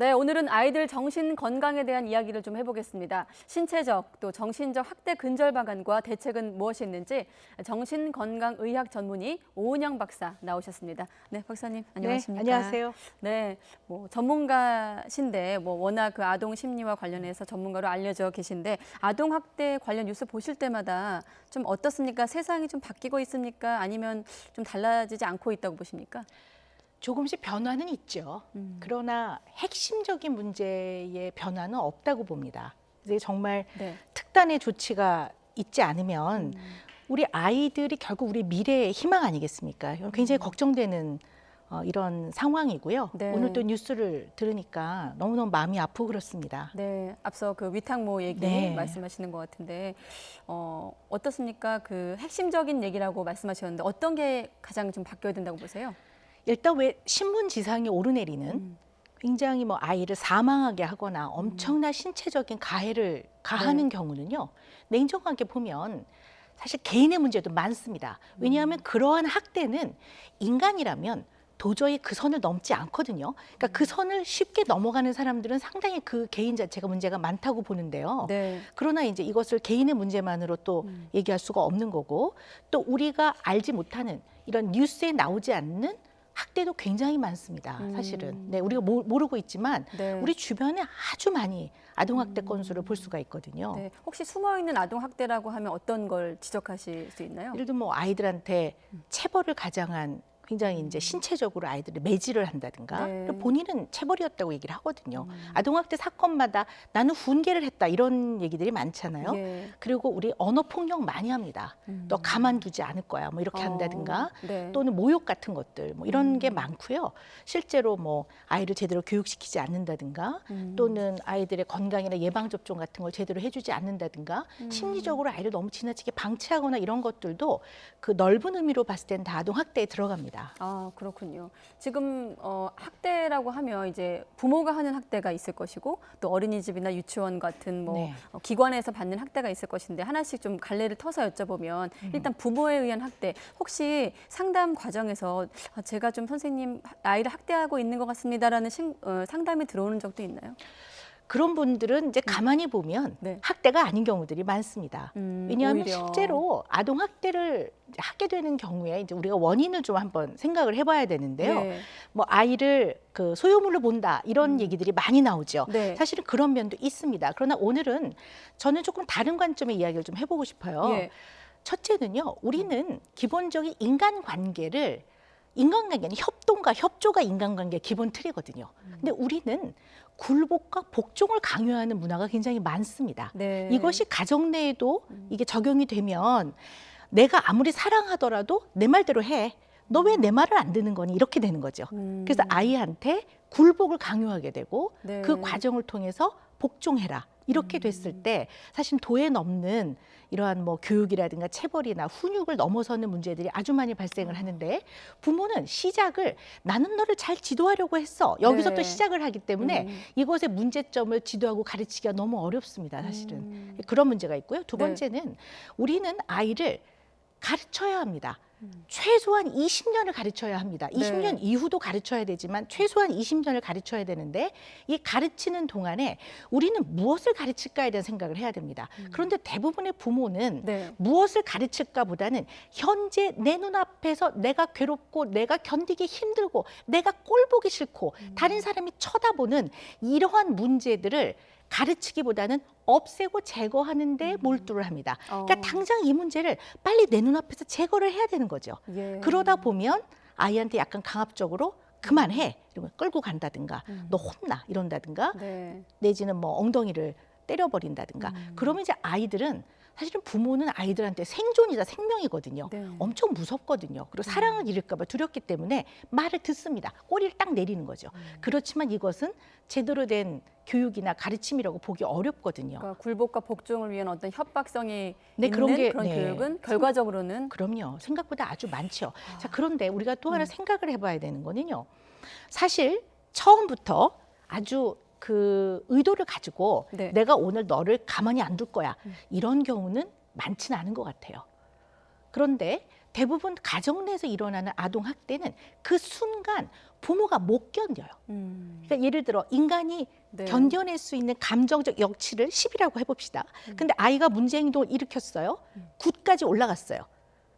네, 오늘은 아이들 정신 건강에 대한 이야기를 좀 해보겠습니다. 신체적 또 정신적 학대 근절 방안과 대책은 무엇이 있는지 정신건강의학 전문의 오은영 박사 나오셨습니다. 네, 박사님 안녕하십니까? 네, 안녕하세요. 네, 전문가신데 워낙 그 아동 심리와 관련해서 전문가로 알려져 계신데 아동 학대 관련 뉴스 보실 때마다 좀 어떻습니까? 세상이 좀 바뀌고 있습니까? 아니면 좀 달라지지 않고 있다고 보십니까? 조금씩 변화는 있죠. 그러나 핵심적인 문제의 변화는 없다고 봅니다. 이제 정말 네. 특단의 조치가 있지 않으면 우리 아이들이 결국 우리 미래의 희망 아니겠습니까? 굉장히 걱정되는 이런 상황이고요. 네. 오늘 또 뉴스를 들으니까 너무너무 마음이 아프고 그렇습니다. 네, 앞서 그 위탁모 얘기 네. 말씀하시는 것 같은데 어떻습니까? 그 핵심적인 얘기라고 말씀하셨는데 어떤 게 가장 좀 바뀌어야 된다고 보세요? 일단 왜 신문 지상에 오르내리는 굉장히 아이를 사망하게 하거나 엄청난 신체적인 가해를 가하는 경우는요. 냉정하게 보면 사실 개인의 문제도 많습니다. 왜냐하면 그러한 학대는 인간이라면 도저히 그 선을 넘지 않거든요. 그러니까 그 선을 쉽게 넘어가는 사람들은 상당히 그 개인 자체가 문제가 많다고 보는데요. 네. 그러나 이제 이것을 개인의 문제만으로 또 얘기할 수가 없는 거고, 또 우리가 알지 못하는 이런 뉴스에 나오지 않는 학대도 굉장히 많습니다. 사실은. 네, 우리가 모르고 있지만 네. 우리 주변에 아주 많이 아동학대 건수를 볼 수가 있거든요. 네, 혹시 숨어있는 아동 학대라고 하면 어떤 걸 지적하실 수 있나요? 예를 들면 아이들한테 체벌을 가장한 굉장히 이제 신체적으로 아이들을 매질을 한다든가 네. 본인은 체벌이었다고 얘기를 하거든요. 아동학대 사건마다 나는 훈계를 했다 이런 얘기들이 많잖아요. 예. 그리고 우리 언어 폭력 많이 합니다. 너 가만두지 않을 거야 이렇게 한다든가 네. 또는 모욕 같은 것들 이런 게 많고요. 실제로 아이를 제대로 교육시키지 않는다든가 또는 아이들의 건강이나 예방접종 같은 걸 제대로 해주지 않는다든가 심리적으로 아이를 너무 지나치게 방치하거나 이런 것들도 그 넓은 의미로 봤을 때는 다 아동학대에 들어갑니다. 아, 그렇군요. 지금 학대라고 하면 이제 부모가 하는 학대가 있을 것이고 또 어린이집이나 유치원 같은 네. 기관에서 받는 학대가 있을 것인데 하나씩 좀 갈래를 터서 여쭤보면 일단 부모에 의한 학대 혹시 상담 과정에서 제가 좀 선생님 아이를 학대하고 있는 것 같습니다라는 상담이 들어오는 적도 있나요? 그런 분들은 이제 가만히 보면 네. 학대가 아닌 경우들이 많습니다. 왜냐하면 오히려. 실제로 아동 학대를 하게 되는 경우에 이제 우리가 원인을 좀 한번 생각을 해봐야 되는데요. 네. 아이를 그 소유물로 본다 이런 얘기들이 많이 나오죠. 네. 사실은 그런 면도 있습니다. 그러나 오늘은 저는 조금 다른 관점의 이야기를 좀 해보고 싶어요. 예. 첫째는요, 우리는 기본적인 인간관계는 협동과 협조가 인간관계의 기본 틀이거든요. 근데 우리는 굴복과 복종을 강요하는 문화가 굉장히 많습니다. 네. 이것이 가정 내에도 이게 적용이 되면 내가 아무리 사랑하더라도 내 말대로 해. 너 왜 내 말을 안 듣는 거니? 이렇게 되는 거죠. 그래서 아이한테 굴복을 강요하게 되고 네. 그 과정을 통해서 복종해라. 이렇게 됐을 때 사실 도에 넘는 이러한 교육이라든가 체벌이나 훈육을 넘어서는 문제들이 아주 많이 발생을 하는데 부모는 시작을 나는 너를 잘 지도하려고 했어. 여기서 네. 또 시작을 하기 때문에 이것의 문제점을 지도하고 가르치기가 너무 어렵습니다. 사실은. 그런 문제가 있고요. 두 네. 번째는 우리는 아이를 가르쳐야 합니다. 최소한 20년을 가르쳐야 합니다. 20년 이후도 가르쳐야 되지만 최소한 20년을 가르쳐야 되는데 이 가르치는 동안에 우리는 무엇을 가르칠까에 대한 생각을 해야 됩니다. 그런데 대부분의 부모는 네. 무엇을 가르칠까 보다는 현재 내 눈앞에서 내가 괴롭고 내가 견디기 힘들고 내가 꼴 보기 싫고 다른 사람이 쳐다보는 이러한 문제들을 가르치기보다는 없애고 제거하는 데 몰두를 합니다. 그러니까 당장 이 문제를 빨리 내 눈앞에서 제거를 해야 되는 거죠. 예. 그러다 보면 아이한테 약간 강압적으로 그만해 이러면 끌고 간다든가 너 혼나 이런다든가 네. 내지는 엉덩이를 때려버린다든가 그러면 이제 아이들은 사실은 부모는 아이들한테 생존이자 생명이거든요. 네. 엄청 무섭거든요. 그리고 사랑을 잃을까 봐 두렵기 때문에 말을 듣습니다. 꼬리를 딱 내리는 거죠. 그렇지만 이것은 제대로 된 교육이나 가르침이라고 보기 어렵거든요. 그러니까 굴복과 복종을 위한 어떤 협박성이 네, 있는 그런 그런 교육은 결과적으로는 그럼요. 생각보다 아주 많죠. 자, 그런데 우리가 또 하나 생각을 해봐야 되는 거는요. 사실 처음부터 아주 그 의도를 가지고 네. 내가 오늘 너를 가만히 안 둘 거야. 이런 경우는 많지는 않은 것 같아요. 그런데 대부분 가정 내에서 일어나는 아동 학대는 그 순간 부모가 못 견뎌요. 그러니까 예를 들어 인간이 네. 견뎌낼 수 있는 감정적 역치를 10이라고 해봅시다. 근데 아이가 문제 행동을 일으켰어요. 9까지 올라갔어요.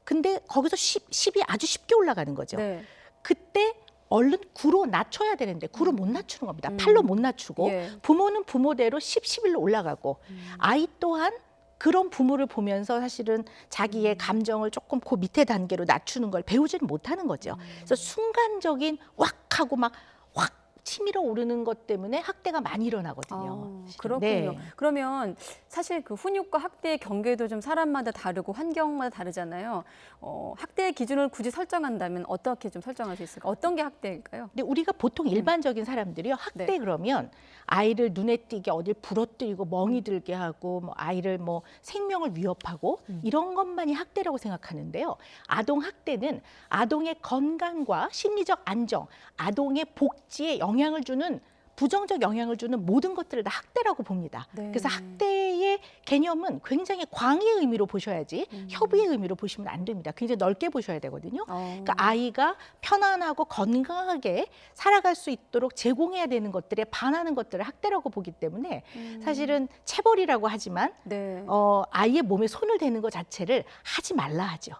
근데 거기서 10이 아주 쉽게 올라가는 거죠. 네. 그때 얼른 9로 낮춰야 되는데 9로 못 낮추는 겁니다. 8로 못 낮추고 예. 부모는 부모대로 10, 11로 올라가고 아이 또한 그런 부모를 보면서 사실은 자기의 감정을 조금 그 밑에 단계로 낮추는 걸 배우지는 못하는 거죠. 그래서 순간적인 왁 하고 막 확 치밀어 오르는 것 때문에 학대가 많이 일어나거든요. 그렇군요. 네. 그러면 사실 그 훈육과 학대의 경계도 좀 사람마다 다르고 환경마다 다르잖아요. 학대의 기준을 굳이 설정한다면 어떻게 좀 설정할 수 있을까? 어떤 게 학대일까요? 근데 우리가 보통 일반적인 사람들이요, 학대 네. 그러면 아이를 눈에 띄게 어딜 부러뜨리고 멍이 들게 하고 뭐 아이를 뭐 생명을 위협하고 이런 것만이 학대라고 생각하는데요. 아동 학대는 아동의 건강과 심리적 안정, 아동의 복지에 영향을 주는 부정적 영향을 주는 모든 것들을 다 학대라고 봅니다. 네. 그래서 학대의 개념은 굉장히 광의의 의미로 보셔야지 협의의 의미로 보시면 안 됩니다. 굉장히 넓게 보셔야 되거든요. 그러니까 아이가 편안하고 건강하게 살아갈 수 있도록 제공해야 되는 것들에 반하는 것들을 학대라고 보기 때문에 사실은 체벌이라고 하지만 네. 아이의 몸에 손을 대는 것 자체를 하지 말라 하죠.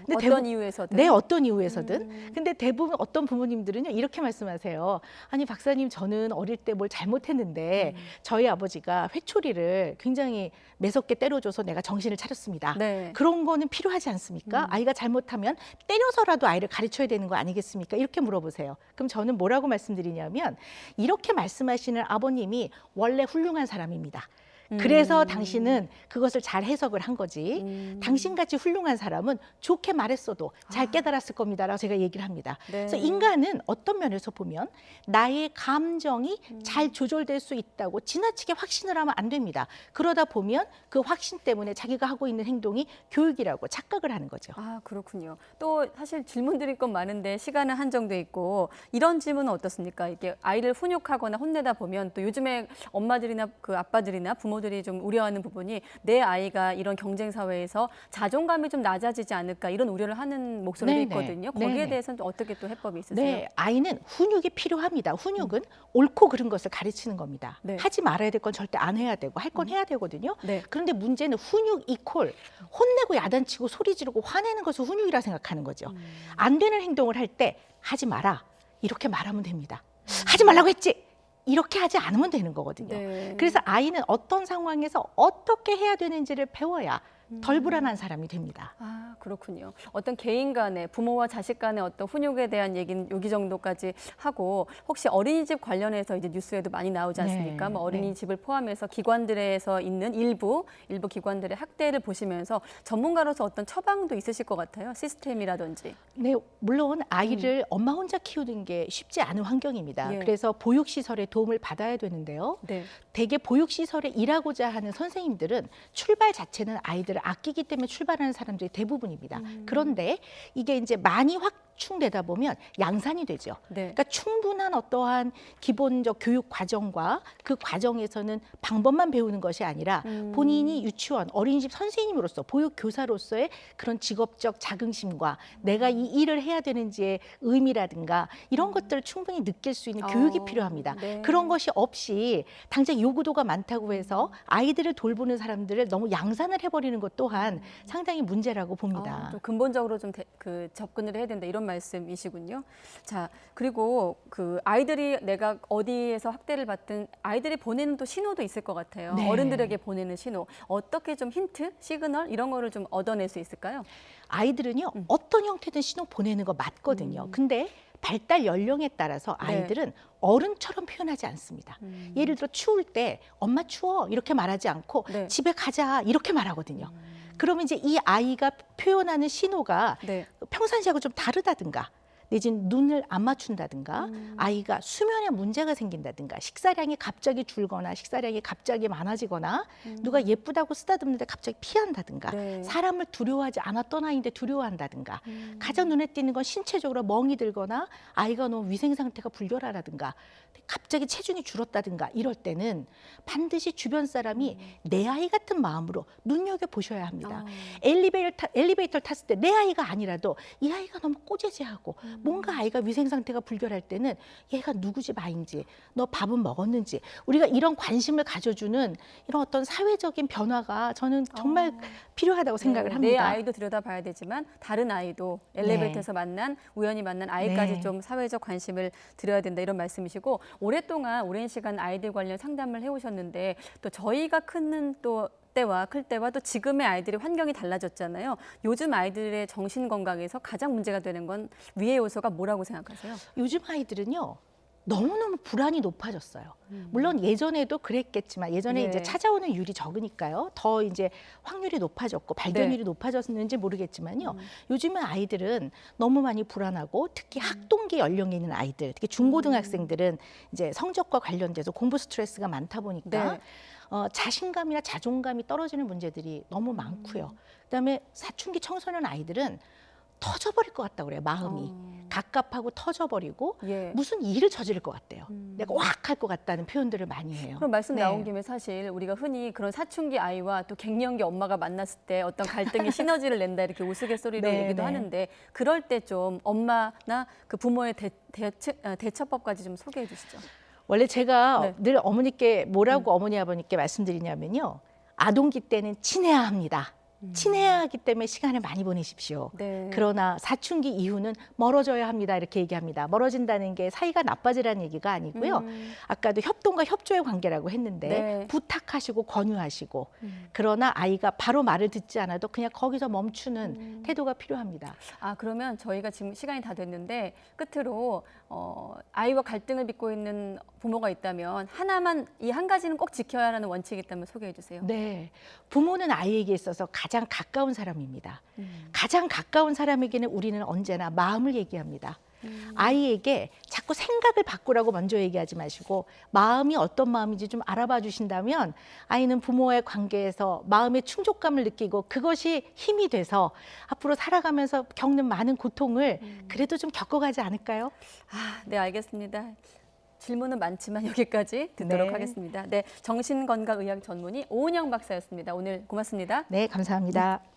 근데 어떤 이유에서든? 네, 어떤 이유에서든. 근데 대부분 어떤 부모님들은요 이렇게 말씀하세요. 아니 박사님 저는 어릴 때 뭘 잘못했는데 저희 아버지가 회초리를 굉장히 매섭게 때려줘서 내가 정신을 차렸습니다. 네. 그런 거는 필요하지 않습니까? 아이가 잘못하면 때려서라도 아이를 가르쳐야 되는 거 아니겠습니까? 이렇게 물어보세요. 그럼 저는 뭐라고 말씀드리냐면 이렇게 말씀하시는 아버님이 원래 훌륭한 사람입니다. 그래서 당신은 그것을 잘 해석을 한 거지. 당신같이 훌륭한 사람은 좋게 말했어도 잘 깨달았을 겁니다라고 제가 얘기를 합니다. 네. 그래서 인간은 어떤 면에서 보면 나의 감정이 잘 조절될 수 있다고 지나치게 확신을 하면 안 됩니다. 그러다 보면 그 확신 때문에 자기가 하고 있는 행동이 교육이라고 착각을 하는 거죠. 아, 그렇군요. 또 사실 질문 드릴 건 많은데 시간은 한정돼 있고 이런 질문은 어떻습니까? 이게 아이를 훈육하거나 혼내다 보면 또 요즘에 엄마들이나 그 아빠들이나 부모들이 좀 우려하는 부분이 내 아이가 이런 경쟁 사회에서 자존감이 좀 낮아지지 않을까 이런 우려를 하는 목소리도 네네. 있거든요. 거기에 네네. 대해서는 또 어떻게 또 해법이 있으세요? 네, 아이는 훈육이 필요합니다. 훈육은 옳고 그른 것을 가르치는 겁니다. 네. 하지 말아야 될 건 절대 안 해야 되고 할 건 해야 되거든요. 네. 그런데 문제는 훈육 이퀄 혼내고 야단치고 소리 지르고 화내는 것을 훈육이라 생각하는 거죠. 안 되는 행동을 할 때 하지 마라 이렇게 말하면 됩니다. 하지 말라고 했지 이렇게 하지 않으면 되는 거거든요. 네. 그래서 아이는 어떤 상황에서 어떻게 해야 되는지를 배워야 덜 불안한 사람이 됩니다. 아, 그렇군요. 어떤 개인 간의 부모와 자식 간의 어떤 훈육에 대한 얘기는 여기 정도까지 하고 혹시 어린이집 관련해서 이제 뉴스에도 많이 나오지 않습니까? 네, 뭐 어린이집을 포함해서 기관들에서 있는 일부 기관들의 학대를 보시면서 전문가로서 어떤 처방도 있으실 것 같아요. 시스템이라든지. 네, 물론 아이를 엄마 혼자 키우는 게 쉽지 않은 환경입니다. 예. 그래서 보육시설의 도움을 받아야 되는데요. 네. 대개 보육시설에 일하고자 하는 선생님들은 출발 자체는 아이들을 아끼기 때문에 출발하는 사람들이 대부분입니다. 그런데 이게 이제 많이 확충되다 보면 양산이 되죠. 네. 그러니까 충분한 어떠한 기본적 교육 과정과 그 과정에서는 방법만 배우는 것이 아니라 본인이 유치원, 어린이집 선생님으로서 보육교사로서의 그런 직업적 자긍심과 내가 이 일을 해야 되는지의 의미라든가 이런 것들을 충분히 느낄 수 있는 교육이 필요합니다. 네. 그런 것이 없이 당장 요구도가 많다고 해서 아이들을 돌보는 사람들을 너무 양산을 해버리는 것 또한 상당히 문제라고 봅니다. 좀 근본적으로 좀 접근을 해야 된다 이런 말씀이시군요. 자, 그리고 그 아이들이 내가 어디에서 학대를 받든 아이들이 보내는 또 신호도 있을 것 같아요. 네. 어른들에게 보내는 신호. 어떻게 좀 힌트, 시그널 이런 거를 좀 얻어낼 수 있을까요? 아이들은요 어떤 형태든 신호 보내는 거 맞거든요. 근데 발달 연령에 따라서 아이들은 어른처럼 표현하지 않습니다. 예를 들어 추울 때 엄마 추워 이렇게 말하지 않고 네. 집에 가자 이렇게 말하거든요. 그러면 이제 이 아이가 표현하는 신호가 네. 평상시하고 좀 다르다든가 내지는 눈을 안 맞춘다든가 아이가 수면에 문제가 생긴다든가 식사량이 갑자기 줄거나 식사량이 갑자기 많아지거나 누가 예쁘다고 쓰다듬는데 갑자기 피한다든가 네. 사람을 두려워하지 않았던 아이인데 두려워한다든가 가장 눈에 띄는 건 신체적으로 멍이 들거나 아이가 너무 위생 상태가 불결하다든가 갑자기 체중이 줄었다든가 이럴 때는 반드시 주변 사람이 내 아이 같은 마음으로 눈여겨보셔야 합니다. 엘리베이터를 탔을 때 내 아이가 아니라도 이 아이가 너무 꼬재재하고 뭔가 아이가 위생 상태가 불결할 때는 얘가 누구 집 아이인지, 너 밥은 먹었는지, 우리가 이런 관심을 가져주는 이런 어떤 사회적인 변화가 저는 정말 필요하다고 생각을 네, 합니다. 내 아이도 들여다봐야 되지만 다른 아이도 엘리베이터에서 만난 우연히 만난 아이까지 네. 좀 사회적 관심을 드려야 된다 이런 말씀이시고 오랫동안 오랜 시간 아이들 관련 상담을 해오셨는데 또 저희가 크는 또 때와 클 때와 또 지금의 아이들의 환경이 달라졌잖아요. 요즘 아이들의 정신 건강에서 가장 문제가 되는 건 위의 요소가 뭐라고 생각하세요? 요즘 아이들은요. 너무너무 불안이 높아졌어요. 물론 예전에도 그랬겠지만 예전에 네. 이제 찾아오는 율이 적으니까요. 더 이제 확률이 높아졌고 발견율이 높아졌는지 모르겠지만요. 요즘은 아이들은 너무 많이 불안하고 특히 학동기 연령에 있는 아이들, 특히 중고등학생들은 이제 성적과 관련돼서 공부 스트레스가 많다 보니까 네. 자신감이나 자존감이 떨어지는 문제들이 너무 많고요. 그다음에 사춘기 청소년 아이들은 터져버릴 것 같다고 그래요. 마음이 갑갑하고 터져버리고 예. 무슨 일을 저지를 것 같대요. 내가 왁 할 것 같다는 표현들을 많이 해요. 그럼 말씀 네. 나온 김에 사실 우리가 흔히 그런 사춘기 아이와 또 갱년기 엄마가 만났을 때 어떤 갈등이 시너지를 낸다 이렇게 우스갯소리로 네, 얘기도 네. 하는데 그럴 때 좀 엄마나 그 부모의 대처법까지 좀 소개해 주시죠. 원래 제가 네. 늘 어머니께 뭐라고 어머니 아버님께 말씀드리냐면요. 아동기 때는 친해야 합니다. 친해야 하기 때문에 시간을 많이 보내십시오. 네. 그러나 사춘기 이후는 멀어져야 합니다. 이렇게 얘기합니다. 멀어진다는 게 사이가 나빠지라는 얘기가 아니고요. 아까도 협동과 협조의 관계라고 했는데 네. 부탁하시고 권유하시고 그러나 아이가 바로 말을 듣지 않아도 그냥 거기서 멈추는 태도가 필요합니다. 아 그러면 저희가 지금 시간이 다 됐는데 끝으로 아이와 갈등을 빚고 있는 부모가 있다면 하나만 이 한 가지는 꼭 지켜야 하는 원칙이 있다면 소개해 주세요. 네, 부모는 아이에게 있어서 가장 가까운 사람입니다. 가장 가까운 사람에게는 우리는 언제나 마음을 얘기합니다. 아이에게 자꾸 생각을 바꾸라고 먼저 얘기하지 마시고 마음이 어떤 마음인지 좀 알아봐 주신다면 아이는 부모와의 관계에서 마음의 충족감을 느끼고 그것이 힘이 돼서 앞으로 살아가면서 겪는 많은 고통을 그래도 좀 겪어가지 않을까요? 아, 네 알겠습니다. 질문은 많지만 여기까지 듣도록 네. 하겠습니다. 네, 정신건강의학 전문의 오은영 박사였습니다. 오늘 고맙습니다. 네, 감사합니다.